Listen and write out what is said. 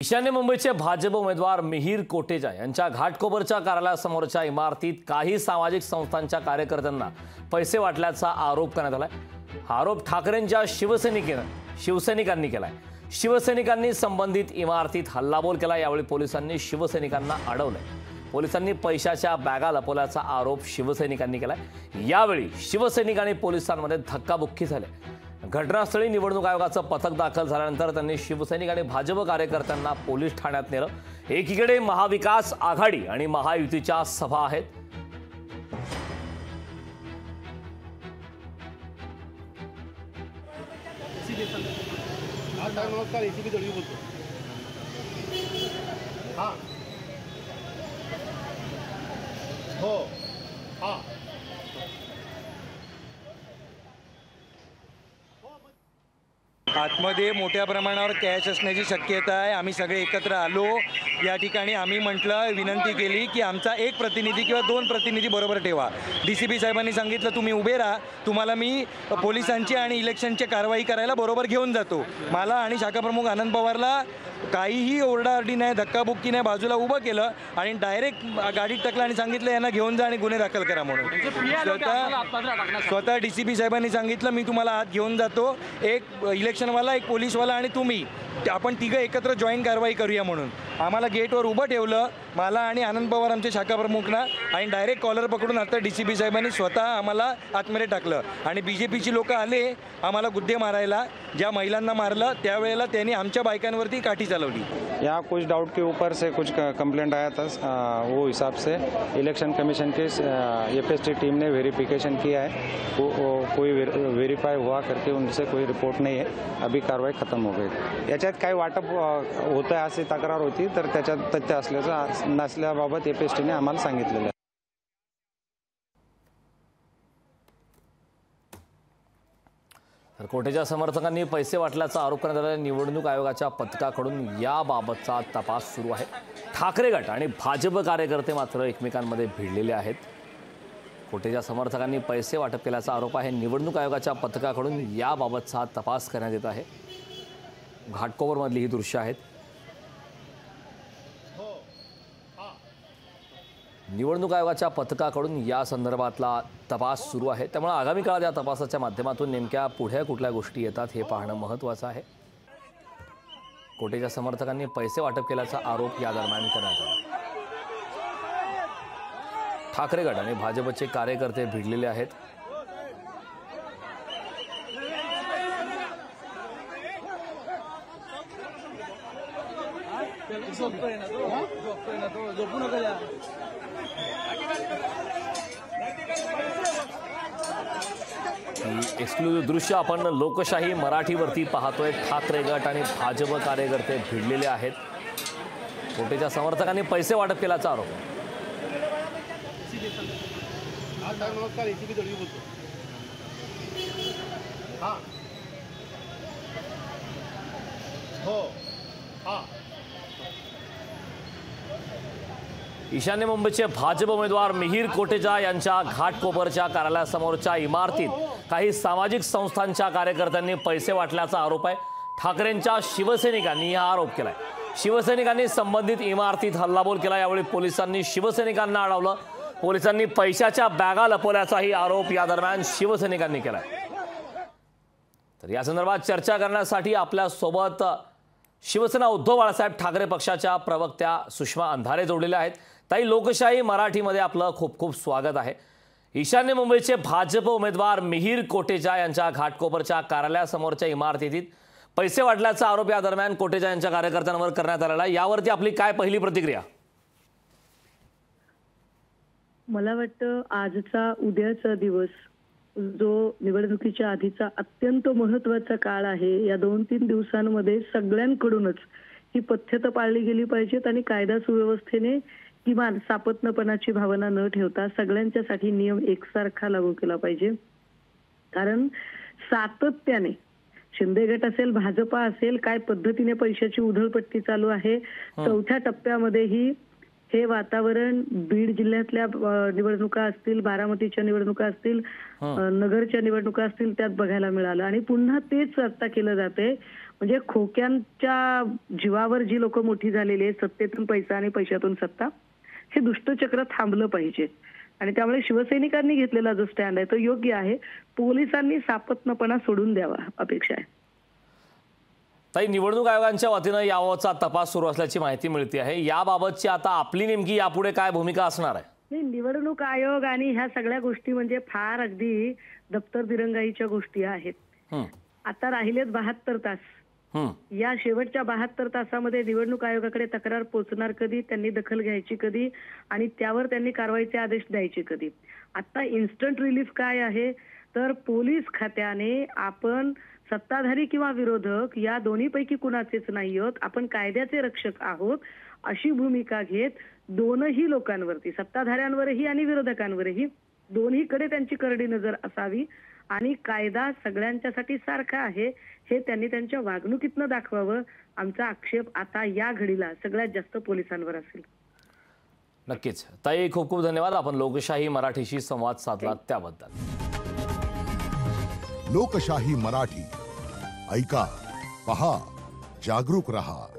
ईशान्य मुंबईचे भाजप उमेदवार मिहीर कोटेचा यांच्या घाटकोपरच्या कार्यालयासमोरच्या इमारतीत काही सामाजिक संस्थांच्या कार्यकर्त्यांना पैसे वाटल्याचा आरोप करण्यात आलाय। हा आरोप ठाकरेंच्या शिवसैनिकांनी केलाय। शिवसैनिकांनी संबंधित इमारतीत हल्लाबोल केला। यावेळी पोलिसांनी शिवसैनिकांना अडवलंय। पोलिसांनी पैशाच्या बॅगा लपवल्याचा आरोप शिवसैनिकांनी केलाय। यावेळी शिवसैनिक आणि पोलिसांमध्ये धक्काबुक्की झाली। घटनास्थळी निवडणूक आयोगाचं पथक दाखल झाल्यानंतर त्यांनी शिवसैनिक आणि भाजप कार्यकर्त्यांना पोलीस ठाण्यात नेलं। एकीकडे महाविकास आघाडी आणि महायुतीच्या सभा आहेत। नमस्कार, एसीपी दळवी बोलतो। हां हो हां आतमध्ये मोठ्या प्रमाणावर कॅश असण्याची शक्यता आहे। आम्ही सगळे एकत्र आलो। या ठिकाणी आम्ही म्हटलं, विनंती केली की आमचा एक प्रतिनिधी किंवा दोन प्रतिनिधी बरोबर ठेवा। डीसीपी साहेबांनी सांगितलं तुम्ही उभे राहा, तुम्हाला मी पोलिसांची आणि इलेक्शनची कारवाई करायला बरोबर घेऊन जातो। मला आणि शाखा प्रमुख आनंद पवारला काहीही ओरडाओरडी नाही, धक्काबुक्की नाही, बाजूला उभं केलं आणि डायरेक्ट गाडीत टाकलं आणि सांगितलं यांना घेऊन जा आणि गुन्हे दाखल करा म्हणून। स्वतः डीसीपी साहेबांनी सांगितलं मी तुम्हाला आत घेऊन जातो, एक इलेक्शनवाला, एक पोलीसवाला आणि तुम्ही, आपण तिघं एकत्र जॉईंट कारवाई करूया म्हणून। आम्हाला गेटवर उभं ठेवलं, मला आणि आनंद पवार आमचे शाखा प्रमुखना, आणि डायरेक्ट कॉलर पकडून आता डीसीपी साहेबांनी स्वतः आम्हाला आतमध्ये टाकलं। आणि बीजेपीची लोक आले आम्हाला गुद्दे मारायला। ज्या महिलांना मारलं त्यावेळेला त्यांनी आमच्या बायकांवरती काठी चालवली। यहाँ कुछ डाउट के ऊपर से कुछ कंप्लेंट आया था, वो हिसाब से इलेक्शन कमीशन के एफएसटी टीम ने वेरिफिकेशन किया है। कोई वेरीफाई हुआ करके उनसे कोई रिपोर्ट नहीं है। अभी कार्रवाई खत्म हो गई। याच्यात काय वाटप होतं आहे अशी तक्रार होती, तर त्याच्यात तथ्य असल्याचं नसल्याबाबत एफएसटीने आम्हाला सांगितलेलं आहे। तर कोटेच्या समर्थकांनी पैसे वाटल्याचा आरोप करण्यात आलेल्या निवडणूक आयोगाच्या पथकाकडून याबाबतचा तपास सुरू आहे। ठाकरे गट आणि भाजप कार्यकर्ते मात्र एकमेकांमध्ये भिडलेले आहेत। कोटेच्या समर्थकांनी पैसे वाटप केल्याचा आरोप आहे। निवडणूक आयोगाच्या पथकाकडून याबाबतचा तपास करण्यात येत आहे। घाटकोपरमधली ही दृश्य आहेत। निवडणूक आयोगाच्या पथकाकडून या संदर्भातला तपास सुरू आहे। त्यामुळे आगामी काळात या तपासाच्या माध्यमातून नेमक्या पुढे कुठल्या गोष्टी येतात हे पाहणं महत्त्वाचं आहे। कोटेच्या समर्थकांनी पैसे वाटप केल्याचा आरोप या दरम्यान करण्यात आला। ठाकरे गट आणि भाजपचे कार्यकर्ते भिडलेले आहेत। एक्सक्लुझिव्ह दृश्य आपण लोकशाही मराठीवरती पाहतोय। ठाकरे गट आणि भाजप कार्यकर्ते भिडलेले आहेत। कोटेच्या समर्थकांनी पैसे वाटप केल्याचा आरोप। नमस्कार, एसीपी दळवी बोलतो। हां हो हां ईशान्य मुंबईचे भाजप उमेदवार मिहीर कोटेचा यांच्या घाटकोपरच्या कार्यालयासमोरच्या इमारतीत काही सामाजिक संस्थांच्या कार्यकर्त्यांनी पैसे वाटल्याचा आरोप आहे। ठाकरेंच्या शिवसैनिकांनी हा आरोप केलाय। शिवसैनिकांनी संबंधित इमारतीत हल्लाबोल केला। यावेळी पोलिसांनी शिवसैनिकांना अडवलं। पोलिसांनी पैशाच्या बॅगा लपवल्याचाही आरोप या दरम्यान शिवसैनिकांनी केलाय। तर या संदर्भात चर्चा करण्यासाठी आपल्या सोबत शिवसेना उद्धव बाळासाहेब ठाकरे पक्षाच्या प्रवक्त्या सुषमा अंधारे जोडलेल्या आहेत। ताई, लोकशाही मराठीमध्ये आपलं खूप खूप स्वागत आहे। ईशान्य मुंबईचे भाजप उमेदवार मिहीर कोटेचा यांच्या घाटकोपरच्या कार्यालयासमोरच्या इमारतीत पैसे वाटल्याचा आरोप या दरम्यान कोटेचा यांच्या कार्यकर्त्यांवर करण्यात आलेला आहे। यावरती आपली काय पहिली प्रतिक्रिया? मला वाटतं आजचा उद्याचा दिवस जो निवडणुकीच्या आधीचा अत्यंत महत्त्वाचा काळ आहे, या 2-3 दिवसांमध्ये सगळ्यांकडूनच ही पथ्यता पाळली गेली पाहिजेत आणि कायदा सुव्यवस्थेने किमान सापत्नपणाची भावना न ठेवता सगळ्यांच्यासाठी नियम एकसारखा लागू केला पाहिजे। कारण सातत्याने शिंदे गट असेल, भाजपा असेल, काय पद्धतीने पैशाची उधळपट्टी चालू आहे। 4थ्या टप्प्यामध्येही हे वातावरण बीड जिल्ह्यातल्या निवडणुका असतील, बारामतीच्या निवडणुका असतील, नगरच्या निवडणुका असतील, त्यात बघायला मिळालं आणि पुन्हा तेच आता केलं जाते। म्हणजे खोक्यांच्या जीवावर जी लोक मोठी झालेली आहेत, सत्तेतून पैसा आणि पैशातून सत्ता, हे दुष्टचक्र थांबलं पाहिजे. आणि त्यामुळे शिवसैनिकांनी घेतलेला जो स्टँड आहे तो योग्य आहे. पोलिसांनी सापत्नपणा सोडून द्यावा अपेक्षा आहे. ताई, निवडणूक आयोगांच्या वतीनं याबाबतचा तपास सुरू असल्याची माहिती मिळते आहे. याबाबतची आता आपली नेमकी यापुढे काय भूमिका असणार आहे? नाही, निवडणूक आयोग आणि ह्या सगळ्या गोष्टी म्हणजे फार अगदी दप्तर दिरंगाईच्या गोष्टी आहेत. आता राहिलेत 72 तास. या शेवटच्या 72 तासामध्ये निवडणूक आयोगाकडे तक्रार पोहोचणार कधी, त्यांनी दखल घ्यायची कधी आणि त्यावर त्यांनी कारवाईचे आदेश द्यायचे कधी. आता इन्स्टंट रिलीफ काय आहे तर पोलीस खात्याने आपण सत्ताधारी किंवा विरोधक या दोन्हीपैकी कुणाचेच नाही आहोत, आपण कायद्याचे रक्षक आहोत अशी भूमिका घेत दोनही लोकांवरती, सत्ताधाऱ्यांवरही आणि विरोधकांवरही, दोन्हीकडे त्यांची करडी नजर असावी आणि कायदा सगळ्यांच्यासाठी सारखा आहे हे त्यांनी त्यांच्या वागणुकीतनं दाखवावं. आमचा आक्षेप आता या घडीला सगळ्यात जास्त पोलिसांवर असेल. नक्कीच ताई, खूप खूप धन्यवाद. आपण लोकशाही मराठीशी संवाद साधला त्याबद्दल. लोकशाही मराठी ऐका, पहा, जागरूक रहा.